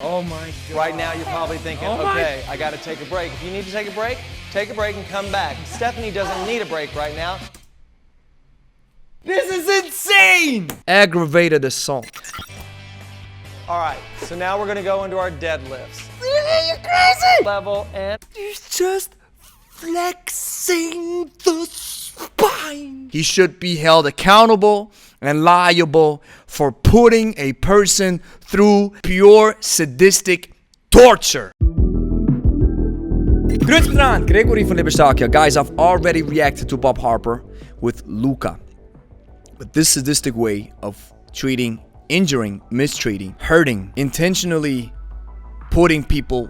Oh my God. Right now you're probably thinking, okay, I gotta take a break. If you need to take a break and come back. Stephanie doesn't need a break right now. This is insane! Aggravated assault. All right, so now we're gonna go into our deadlifts. You're crazy! Level and He's just flexing the spine. He should be held accountable and liable for putting a person through pure sadistic torture. Grüß Gregory from Lebe. Guys, I've already reacted to Bob Harper with Luca. But this sadistic way of treating, injuring, mistreating, hurting, intentionally putting people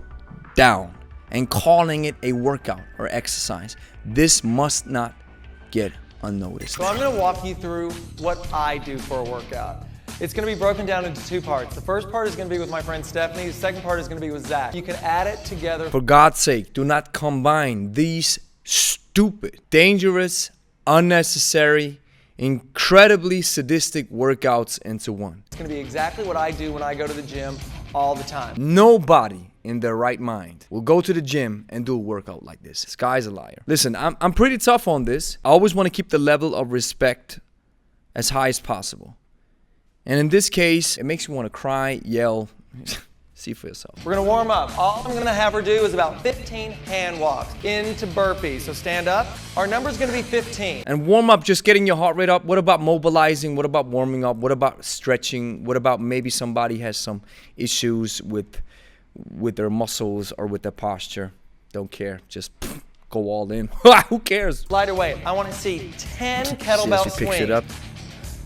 down and calling it a workout or exercise, this must not get unnoticed. so I'm gonna walk you through what I do for a workout. It's gonna be broken down into two parts. The first part is gonna be with my friend Stephanie. The second part is gonna be with Zach. You can add it together. For God's sake, do not combine these stupid, dangerous, unnecessary, incredibly sadistic workouts into one. It's gonna be exactly what I do when I go to the gym all the time. Nobody in their right mind will go to the gym and do a workout like this. This guy's a liar. Listen, I'm pretty tough on this. I always want to keep the level of respect as high as possible. And in this case, it makes me want to cry, yell. See for yourself. We're gonna warm up. All I'm gonna have her do is about 15 hand walks into burpees. So stand up. Our number's gonna be 15. And warm up, just getting your heart rate up. What about mobilizing? What about warming up? What about stretching? What about maybe somebody has some issues with their muscles or with their posture? Don't care. Just go all in. Who cares? Lighter weight. I wanna see 10 kettlebell She picks swings. it up.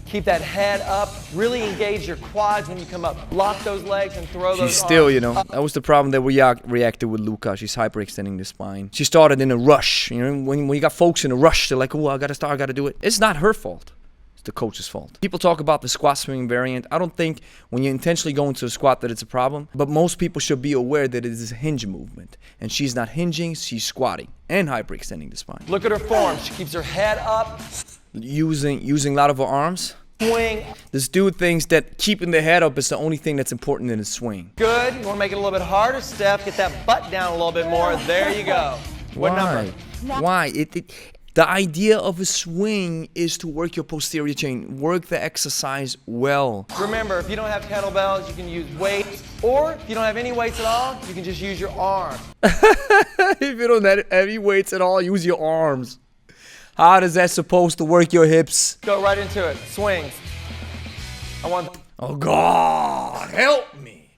Keep that head up. Really engage your quads when you come up. Lock those legs and throw those She's still, arms you know, up. that was the problem that we reacted with Luca. She's hyperextending the spine. She started in a rush. You know, when you got folks in a rush, they're like, oh, I gotta start, I gotta do it. It's not her fault. It's the coach's fault. People talk about the squat swing variant. I don't think when you intentionally go into a squat that it's a problem, but most people should be aware that it is a hinge movement. And she's not hinging, she's squatting and hyperextending the spine. Look at her form. She keeps her head up. Using a lot of her arms. Swing. This dude thinks that keeping the head up is the only thing that's important in a swing. Good. You want to make it a little bit harder, Steph. Get that butt down a little bit more. There you go. What number? Why? The idea of a swing is to work your posterior chain, work the exercise well. Remember, if you don't have kettlebells, you can use weights, or if you don't have any weights at all, you can just use your arms. If you don't have any weights at all, use your arms. How does that supposed to work your hips? Go right into it. Swings. I want. Oh God, help me.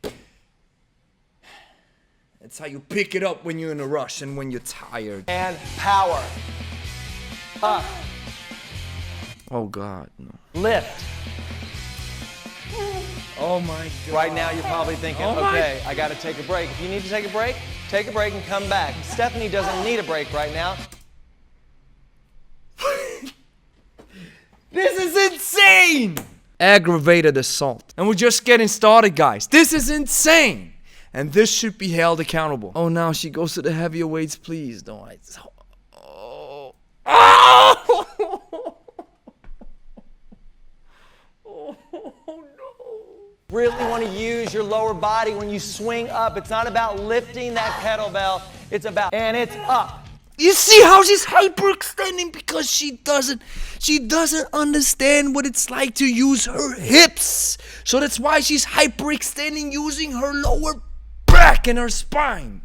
That's how you pick it up when you're in a rush and when you're tired. And power. Up. Oh God, no. Lift. Oh my God. Right now you're probably thinking, okay, I gotta take a break. If you need to take a break and come back. Stephanie doesn't need a break right now. This is insane! Aggravated assault. And we're just getting started, guys. This is insane. And this should be held accountable. Oh, now she goes to the heavier weights, please. Don't I? Oh. Oh! Oh, no. Really want to use your lower body when you swing up. It's not about lifting that kettlebell. It's about, and it's up. You see how she's hyperextending because she doesn't understand what it's like to use her hips. So that's why she's hyperextending using her lower back and her spine.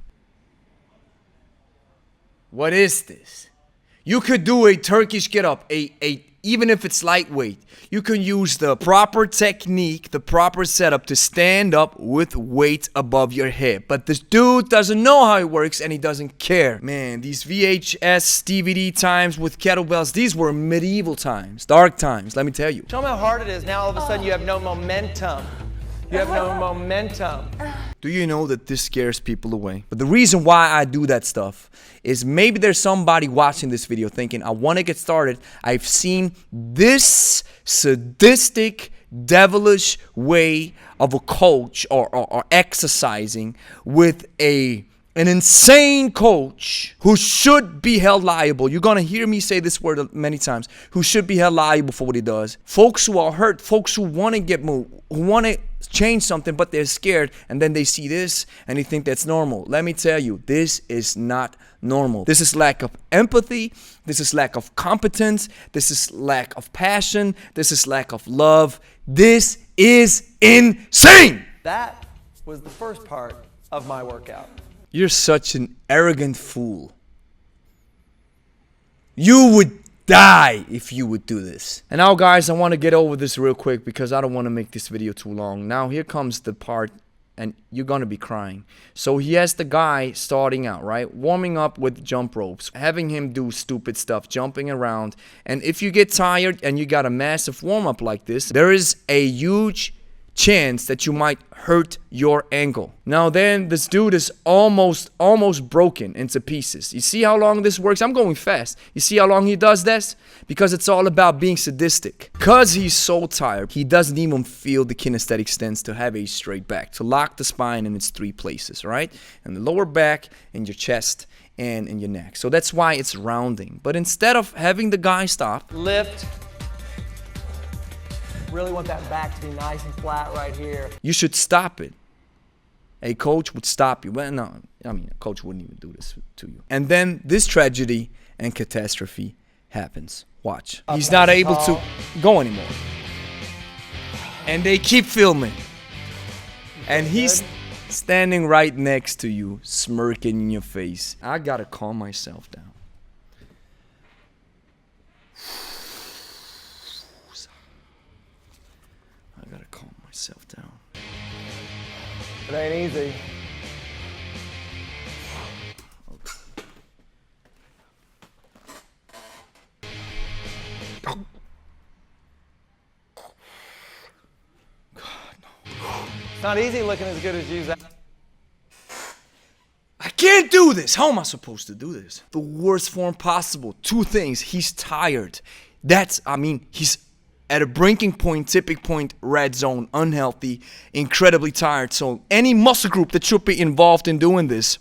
What is this? You could do a Turkish get up, even if it's lightweight. You can use the proper technique, the proper setup to stand up with weight above your hip. But this dude doesn't know how it works and he doesn't care. Man, these VHS DVD times with kettlebells, these were medieval times, dark times, let me tell you. Show them how hard it is. Now all of a sudden you have no momentum. You have no momentum. Do you know that this scares people away? But the reason why I do that stuff is maybe there's somebody watching this video thinking, I want to get started. I've seen this sadistic, devilish way of a coach or exercising with a an insane coach who should be held liable. You're going to hear me say this word many times. Who should be held liable for what he does. Folks who are hurt, folks who want to get moved, who want to change something, but they're scared, and then they see this and they think that's normal. Let me tell you, this is not normal. This is lack of empathy. This is lack of competence. This is lack of passion. This is lack of love. This is insane. That was the first part of my workout. You're such an arrogant fool. You would die if you would do this. And now, guys, I want to get over this real quick because I don't want to make this video too long. Now, here comes the part, and you're going to be crying. So he has the guy starting out, right? Warming up with jump ropes, having him do stupid stuff, jumping around. And if you get tired and you got a massive warm-up like this, there is a huge chance that you might hurt your ankle. Now then, this dude is almost broken into pieces. You see how long this works? I'm going fast. You see how long he does this? Because it's all about being sadistic. Because he's so tired, he doesn't even feel the kinesthetic stance to have a straight back, to lock the spine in its 3 places, right? In the lower back, in your chest, and in your neck. So that's why it's rounding. But instead of having the guy stop, Lift. Really want that back to be nice and flat right here. you should stop it. A coach would stop you. Well, no, I mean, a coach wouldn't even do this to you. And then this tragedy and catastrophe happens. Watch. He's not able to go anymore. And they keep filming. And he's standing right next to you, smirking in your face. I gotta calm myself down. I gotta calm myself down. It ain't easy. It's not easy looking as good as you, Zach. I can't do this. How am I supposed to do this? The worst form possible. 2 things. He's tired. He's at a breaking point, tipping point, red zone, unhealthy, incredibly tired. So any muscle group that should be involved in doing this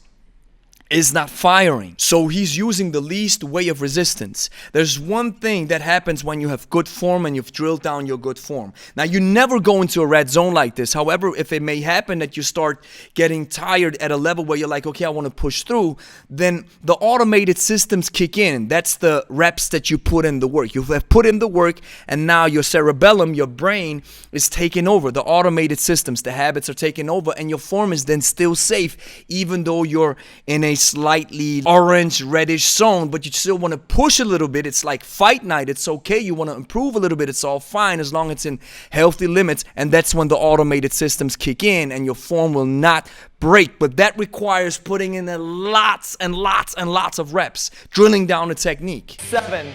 is not firing. So he's using the least way of resistance. There's one thing that happens when you have good form and you've drilled down your good form. Now, you never go into a red zone like this. However, if it may happen that you start getting tired at a level where you're like, okay, I want to push through, then the automated systems kick in. That's the reps that you put in the work. You have put in the work, and now your cerebellum, your brain, is taking over. The automated systems, the habits are taking over, and your form is then still safe, even though you're in a slightly orange reddish zone, but you still want to push a little bit. It's like fight night. It's okay. You want to improve a little bit. It's all fine as long as it's in healthy limits. And that's when the automated systems kick in and your form will not break. But that requires putting in lots and lots and lots of reps, drilling down the technique. 7,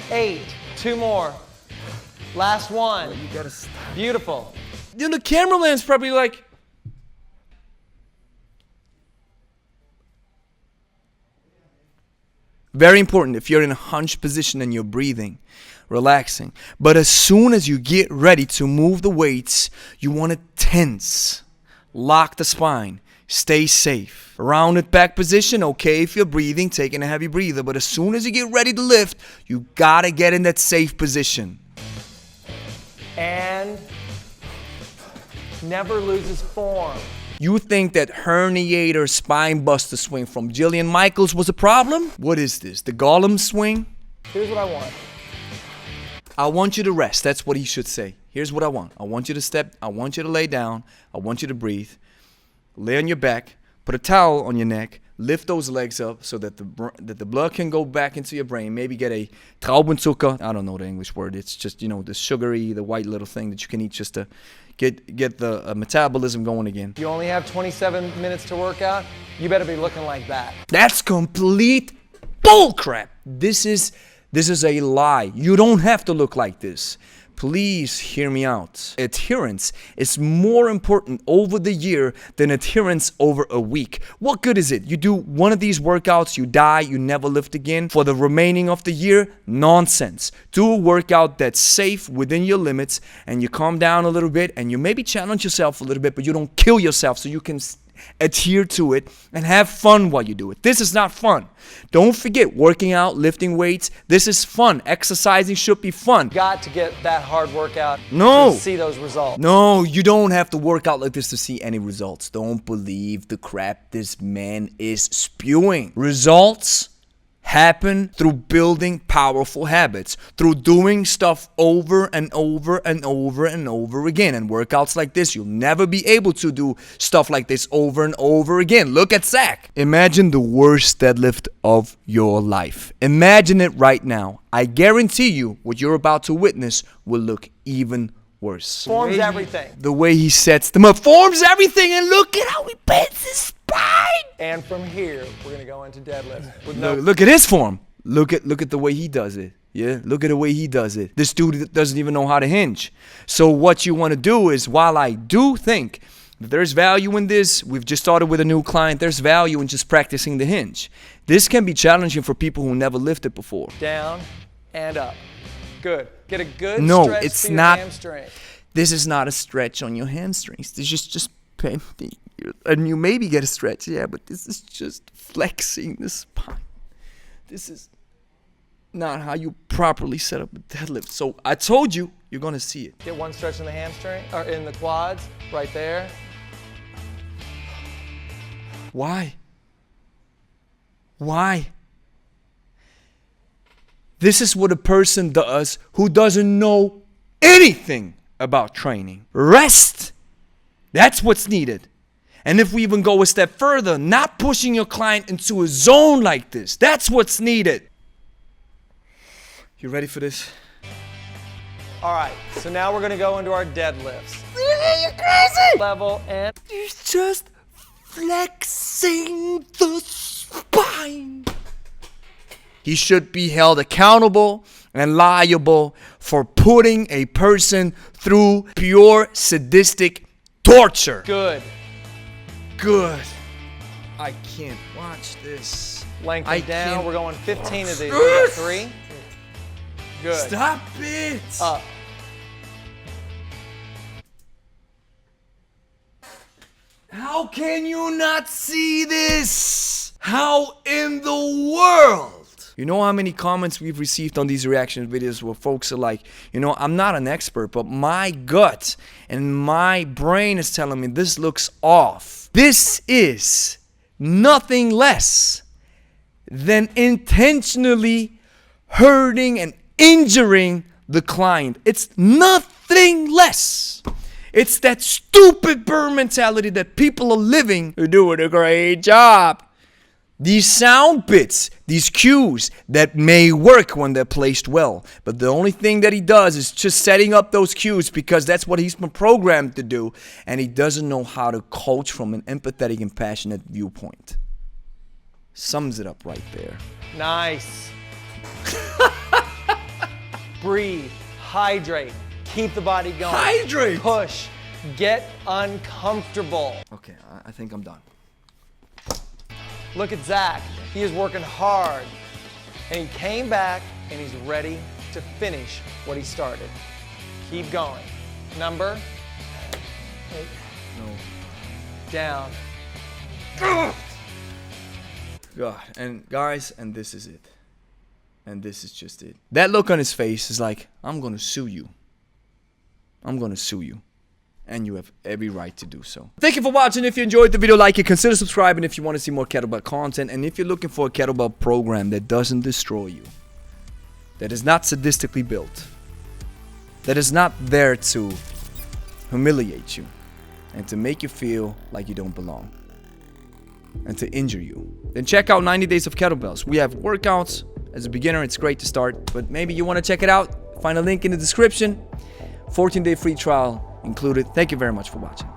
8, 2 more. Last one. You gotta stop. Beautiful. You know, the cameraman's probably like, very important if you're in a hunched position and you're breathing, relaxing. But as soon as you get ready to move the weights, you want to tense, lock the spine, stay safe. Rounded back position, okay if you're breathing, taking a heavy breather. But as soon as you get ready to lift, you gotta get in that safe position. And never loses form. You think that herniator spine buster swing from Jillian Michaels was a problem? What is this? The Gollum swing? Here's what I want. I want you to rest. That's what he should say. Here's what I want. I want you to step. I want you to lay down. I want you to breathe. Lay on your back. Put a towel on your neck. Lift those legs up so that the blood can go back into your brain. Maybe get a Traubenzucker. I don't know the English word. It's just, the sugary, the white little thing that you can eat just to get the metabolism going again. You only have 27 minutes to work out. You better be looking like that. That's complete bullcrap. This is a lie. You don't have to look like this. Please hear me out. Adherence is more important over the year than adherence over a week. What good is it? You do one of these workouts, you die, you never lift again. For the remaining of the year, nonsense. Do a workout that's safe within your limits and you calm down a little bit and you maybe challenge yourself a little bit, but you don't kill yourself so you can adhere to it, and have fun while you do it. This is not fun. Don't forget, working out, lifting weights, this is fun. Exercising should be fun. Got to get that hard workout No. to see those results. No, you don't have to work out like this to see any results. Don't believe the crap this man is spewing. Results happen through building powerful habits, through doing stuff over and over and over and over again. And workouts like this, you'll never be able to do stuff like this over and over again. Look at Zach. Imagine the worst deadlift of your life. Imagine it right now. I guarantee you what you're about to witness will look even worse. Forms everything. The way he sets them up forms everything, and look at how he bends his spine. And from here, we're gonna go into deadlifts. With Look at his form. Look at the way he does it. Yeah, look at the way he does it. This dude doesn't even know how to hinge. So what you want to do is, while I do think that there's value in this, we've just started with a new client, there's value in just practicing the hinge. This can be challenging for people who never lifted before. Down and up. Good. Get a good No, stretch it's for your not. hamstring. This is not a stretch on your hamstrings. This is just bending. And you maybe get a stretch, yeah, but this is just flexing the spine. This is not how you properly set up a deadlift. So I told you, you're gonna see it. Get one stretch in the hamstring, or in the quads, right there. Why? Why? This is what a person does who doesn't know anything about training. Rest. That's what's needed. And if we even go a step further, not pushing your client into a zone like this. That's what's needed. You ready for this? All right, so now we're gonna go into our deadlifts. You're crazy! Level and He's just flexing the spine. He should be held accountable and liable for putting a person through pure sadistic torture. good. Good. I can't watch this. Lengthen I down. can't- We're going 15 of these. We got 3. Good. Stop it. Up. How can you not see this? How in the world? You know how many comments we've received on these reaction videos where folks are like, you know, I'm not an expert, but my gut and my brain is telling me this looks off. This is nothing less than intentionally hurting and injuring the client. It's nothing less. It's that stupid burn mentality that people are living. You're doing a great job. These sound bits, these cues that may work when they're placed well. But the only thing that he does is just setting up those cues because that's what he's been programmed to do. And he doesn't know how to coach from an empathetic and passionate viewpoint. Sums it up right there. Nice. Breathe. Hydrate. Keep the body going. Hydrate. Push. Get uncomfortable. Okay, I think I'm done. Look at Zach. He is working hard. And he came back and he's ready to finish what he started. Keep going. Number 8. No. Down. God, and guys, and this is it. And this is just it. That look on his face is like, I'm gonna sue you. I'm gonna sue you. And you have every right to do so. Thank you for watching. If you enjoyed the video, like it, consider subscribing if you want to see more kettlebell content. And if you're looking for a kettlebell program that doesn't destroy you, that is not sadistically built, that is not there to humiliate you and to make you feel like you don't belong and to injure you, then check out 90 Days of Kettlebells. We have workouts. As a beginner, it's great to start, but maybe you want to check it out. Find a link in the description. 14-day free trial included. Thank you very much for watching.